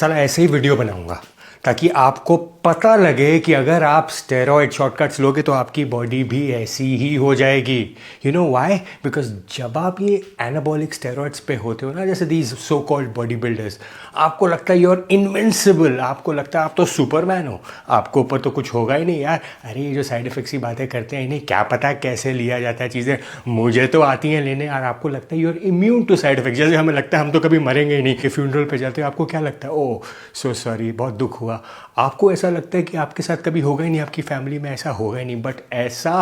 साला ऐसे ही वीडियो बनाऊंगा ताकि आपको पता लगे कि अगर आप स्टेरॉइड शॉर्टकट्स लोगे तो आपकी बॉडी भी ऐसी ही हो जाएगी। You know why? बिकॉज जब आप ये एनाबॉलिक स्टेरॉइड्स पे होते हो ना, जैसे these so called body builders, आपको लगता है यू आर इनविंसिबल, आपको लगता है आप तो सुपरमैन हो, आपको ऊपर तो कुछ होगा ही नहीं यार। अरे ये जो साइड इफेक्ट्स की बातें करते हैं इन्हें क्या पता कैसे लिया जाता है चीज़ें, मुझे तो आती हैं लेने। और आपको लगता है you are immune to side effects, जैसे हमें लगता है हम तो कभी मरेंगे ही नहीं। कि फ्यूनरल पे जाते हो आपको क्या लगता है, ओह सो सॉरी, बहुत दुख हुआ। आपको ऐसा लगता है कि आपके साथ कभी होगा ही नहीं, आपकी फैमिली में ऐसा होगा ही नहीं, बट ऐसा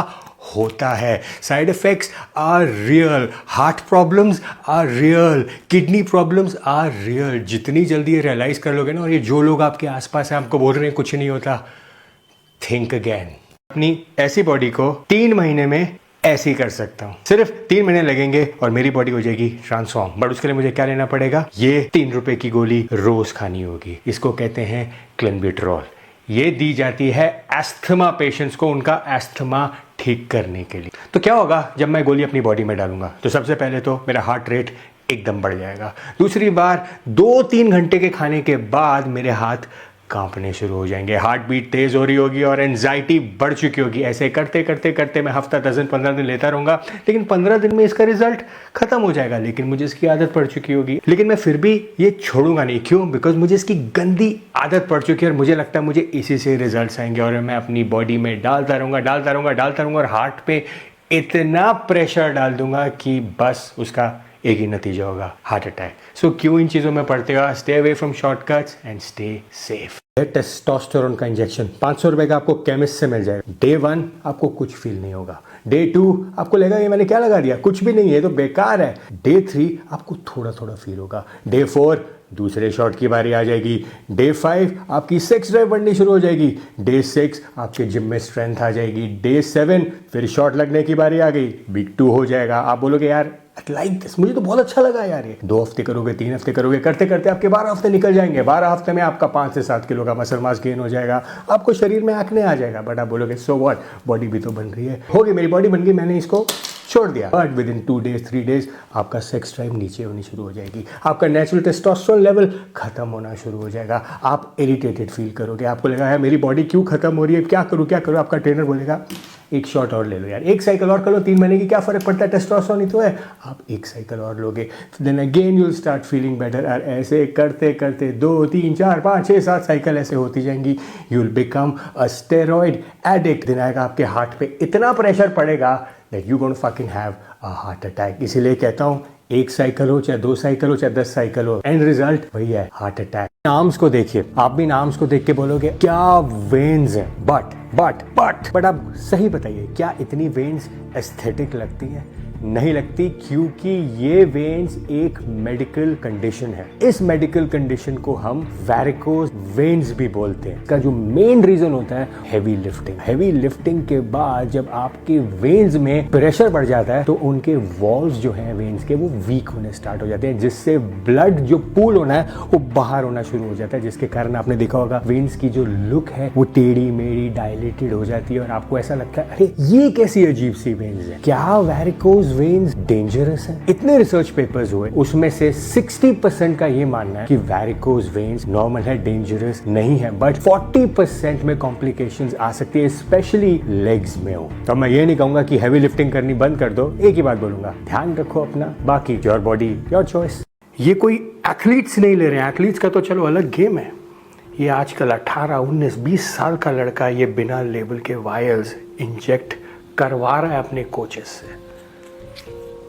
होता है। Side effects are real, heart problems are real, kidney problems are real. जितनी जल्दी ये रियलाइज कर लोगे ना, और ये जो लोग आपके आसपास हैं आपको बोल रहे हैं कुछ नहीं होता, थिंक अगेन। अपनी ऐसी बॉडी को 3 महीने में ऐसे ही कर सकता हूँ, सिर्फ 3 महीने लगेंगे और मेरी बॉडी हो जाएगी ट्रांसफॉर्म। बट उसके लिए मुझे क्या लेना पड़ेगा? ये 3 रुपए की गोली रोज खानी होगी। इसको कहते हैं क्लेंबिट्रॉल। ये दी जाती है एस्थमा पेशेंट्स को, उनका एस्थमा ठीक करने के लिए। तो क्या होगा जब मैं गोली अपनी बॉडी में डालूंगा? तो सबसे पहले तो मेरा हार्ट रेट एकदम बढ़ जाएगा। दूसरी बार 2-3 घंटे के खाने के बाद मेरे हाथ कांपने शुरू हो जाएंगे, हार्ट बीट तेज हो रही होगी और एंजाइटी बढ़ चुकी होगी। ऐसे करते करते करते मैं हफ्ता 10 दिन 15 दिन लेता रहूंगा, लेकिन 15 दिन में इसका रिजल्ट खत्म हो जाएगा, लेकिन मुझे इसकी आदत पड़ चुकी होगी। लेकिन मैं फिर भी ये छोड़ूंगा नहीं। क्यों? बिकॉज मुझे इसकी गंदी आदत पड़ चुकी है और मुझे लगता है मुझे इसी से रिजल्ट आएंगे। और मैं अपनी बॉडी में डालता रहूंगा और हार्ट पे इतना प्रेशर डाल दूंगा कि बस उसका एक ही नतीजा होगा, हार्ट अटैक। सो क्यों इन चीज़ों में पड़ते हो? Stay away from shortcuts and stay safe. Testosterone का इंजेक्शन 500 रुपए का आपको केमिस्ट से मिल जाएगा। डे 1 आपको कुछ फील नहीं होगा, डे 2 आपको लगेगा ये मैंने क्या लगा दिया, कुछ भी नहीं है, ये तो बेकार है। डे 3 आपको थोड़ा थोड़ा फील होगा। डे 4 दूसरे शॉट की बारी आ जाएगी। डे 5 आपकी सेक्स ड्राइव बढ़नी शुरू हो जाएगी। डे 6 आपके जिम में स्ट्रेंथ आ जाएगी। डे 7 फिर शॉट लगने की बारी आ गई, बिग 2 हो जाएगा। आप बोलोगे यार लाइक दिस, मुझे तो बहुत अच्छा लगा यार। ये 2 हफ्ते करोगे, 3 हफ्ते करोगे, करते करते आपके 12 हफ्ते निकल जाएंगे। 12 हफ्ते में आपका 5 से 7 किलो का मसल मास गेन हो जाएगा, आपको शरीर में एक्ने आ जाएगा। बट आप बोलोगे सो व्हाट, बॉडी भी तो बन रही है। होगी, मेरी बॉडी बन गई, मैंने इसको छोड़ दिया। But with in 2 days 3 days आपका सेक्स ड्राइव नीचे होनी शुरू हो जाएगी, आपका नेचुरल टेस्टोस्टेरोन लेवल खत्म होना शुरू हो जाएगा। आप इरिटेटेड फील करोगे, आपको लगेगा यार मेरी बॉडी क्यों खत्म हो रही है, क्या करूँ क्या करूँ। आपका ट्रेनर बोलेगा एक शॉट और ले लो यार, एक साइकिल और कर लो, 3 महीने की क्या फर्क पड़ता है, टेस्टोस्टेरोन ही तो है। आप एक साइकिल और लोगे, then again you will start feeling better. और ऐसे करते करते 2 3 4 5 6 7 साइकिल ऐसे होती जाएंगी। You will become a steroid addict. दिन आएगा आपके हार्ट पे इतना प्रेशर पड़ेगा that you gonna fucking have a heart attack. इसीलिए कहता हूँ एक साइकिल हो चाहे 2 साइकिल हो चाहे 10 साइकिल हो, एंड रिजल्ट वही है, हार्ट अटैक। आर्म्स को देखिए, आप भी आर्म्स को देख के बोलोगे क्या वेन्स हैं, बट आप सही बताइए, क्या इतनी वेन्स एस्थेटिक लगती हैं? नहीं लगती, क्योंकि ये वेन्स एक मेडिकल कंडीशन है। इस मेडिकल कंडीशन को हम वैरिकोज वेन्स भी बोलते हैं। इसका जो मेन रीजन होता है हेवी लिफ्टिंग। हेवी लिफ्टिंग के बाद जब आपके वेन्स में प्रेशर बढ़ जाता है तो उनके वॉल्स जो हैं वेन्स के, वो वीक होने स्टार्ट हो जाते हैं, जिससे ब्लड जो पूल होना है वो बाहर होना शुरू हो जाता है, जिसके कारण आपने देखा होगा वेन्स की जो लुक है वो टेढ़ी मेढ़ी डायलेटेड हो जाती है और आपको ऐसा लगता है अरे ये कैसी अजीब सी वेन्स है। क्या वैरिकोज वेन्स डेंजरस है? इतने रिसर्च पेपर्स हुए, उसमें से 60% का ये मानना है कि वैरिकोज वेन्स नॉर्मल है, डेंजरस नहीं है, बट 40% में कॉम्प्लिकेशंस आ सकती है, स्पेशली लेग्स में हो। तो मैं ये नहीं कहूंगा कि हैवी लिफ्टिंग करनी बंद कर दो, एक ही बात बोलूंगा, ध्यान रखो अपना, बाकी योर बॉडी योर चॉइस। ये कोई एथलीट्स नहीं ले रहे हैं, एथलीट्स का तो चलो अलग गेम है। ये आजकल 18, 19, 20 साल का लड़का ये बिना लेबल के वायर्स इंजेक्ट करवा रहा है अपने कोचेस से,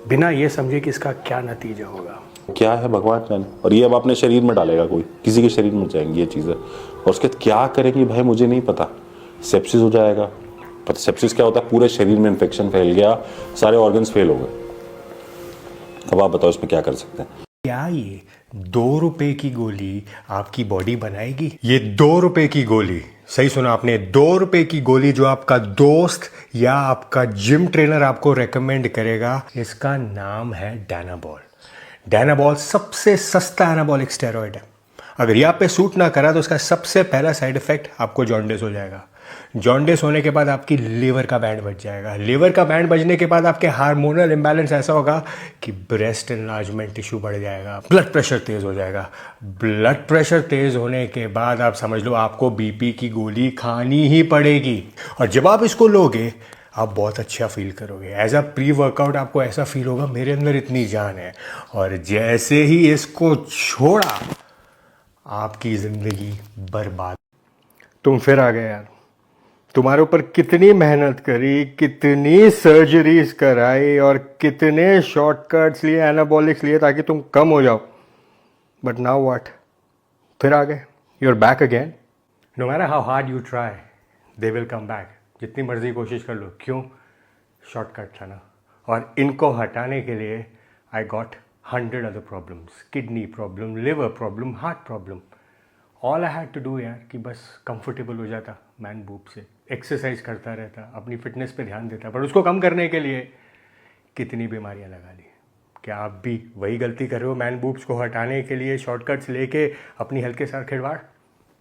बिना ये समझे कि इसका क्या नतीजा होगा। क्या है भगवान जाने। और ये अब अपने शरीर में डालेगा, कोई किसी के शरीर में जाएंगी ये चीज़ें, और उसके बाद क्या करेंगी भाई मुझे नहीं पता। सेप्सिस हो जाएगा। पता सेप्सिस क्या होता है? पूरे शरीर में इन्फेक्शन फैल गया, सारे ऑर्गन्स फेल हो गए। अब आप बताओ इसमें क्या कर सकते हैं? क्या ये 2 रुपए की गोली आपकी बॉडी बनाएगी? ये 2 रुपए की गोली, सही सुना आपने, 2 रुपए की गोली जो आपका दोस्त या आपका जिम ट्रेनर आपको रेकमेंड करेगा, इसका नाम है डायनाबॉल। डायनाबॉल सबसे सस्ता एनाबॉलिक स्टेरॉइड है। अगर ये आप पे सूट ना करा तो उसका सबसे पहला साइड इफेक्ट आपको जॉन्डिस हो जाएगा। जॉन्डिस होने के बाद आपकी लीवर का बैंड बज जाएगा, लीवर का बैंड बजने के बाद आपके हार्मोनल इम्बैलेंस ऐसा होगा कि ब्रेस्ट एनलार्जमेंट टिश्यू बढ़ जाएगा, ब्लड प्रेशर तेज़ हो जाएगा, ब्लड प्रेशर तेज़ होने के बाद आप समझ लो आपको बीपी की गोली खानी ही पड़ेगी। और जब आप इसको लोगे आप बहुत अच्छा फील करोगे। एज अ प्री वर्कआउट आपको ऐसा फील होगा मेरे अंदर इतनी जान है, और जैसे ही इसको छोड़ा आपकी ज़िंदगी बर्बाद। तुम फिर आ गए यार, तुम्हारे ऊपर कितनी मेहनत करी, कितनी सर्जरीज कराई और कितने शॉर्टकट्स लिए, एनाबॉलिक्स लिए ताकि तुम कम हो जाओ, बट नाउ व्हाट, फिर आ गए, you are back again. No matter how hard you try they will come back. जितनी मर्जी कोशिश कर लो, क्यों? शॉर्टकट था ना। और इनको हटाने के लिए I got 100 other problems, kidney problem, liver problem, heart problem. All I had to do यार कि बस कंफर्टेबल हो जाता मैन बूब से, एक्सरसाइज करता रहता, अपनी फिटनेस पे ध्यान देता, पर उसको कम करने के लिए कितनी बीमारियां लगा ली। क्या आप भी वही गलती कर रहे हो, मैन बूब्स को हटाने के लिए शॉर्टकट्स लेके अपनी हेल्थ के साथ खिलवाड़?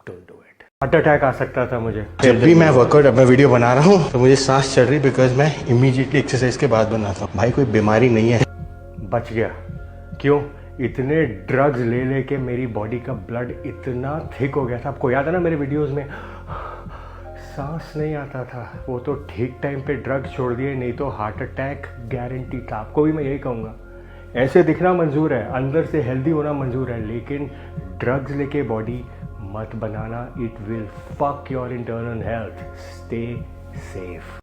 Don't do it. Heart attack आ सकता था मुझे। जब भी मैं वर्कआउट अपना वीडियो बना रहा हूँ तो मुझे सांस चल रही, बिकॉज मैं इमीडिएटली एक्सरसाइज के बाद बनाता हूँ। भाई कोई बीमारी नहीं है, बच गया। क्यों? इतने ड्रग्स ले लेके मेरी बॉडी का ब्लड इतना थिक हो गया था। आपको याद है ना मेरे वीडियोस में सांस नहीं आता था, वो तो ठीक टाइम पे ड्रग्स छोड़ दिए, नहीं तो हार्ट अटैक गारंटी था। आपको भी मैं यही कहूँगा, ऐसे दिखना मंजूर है, अंदर से हेल्दी होना मंजूर है, लेकिन ड्रग्स लेके बॉडी मत बनाना। It will fuck your internal health. Stay safe.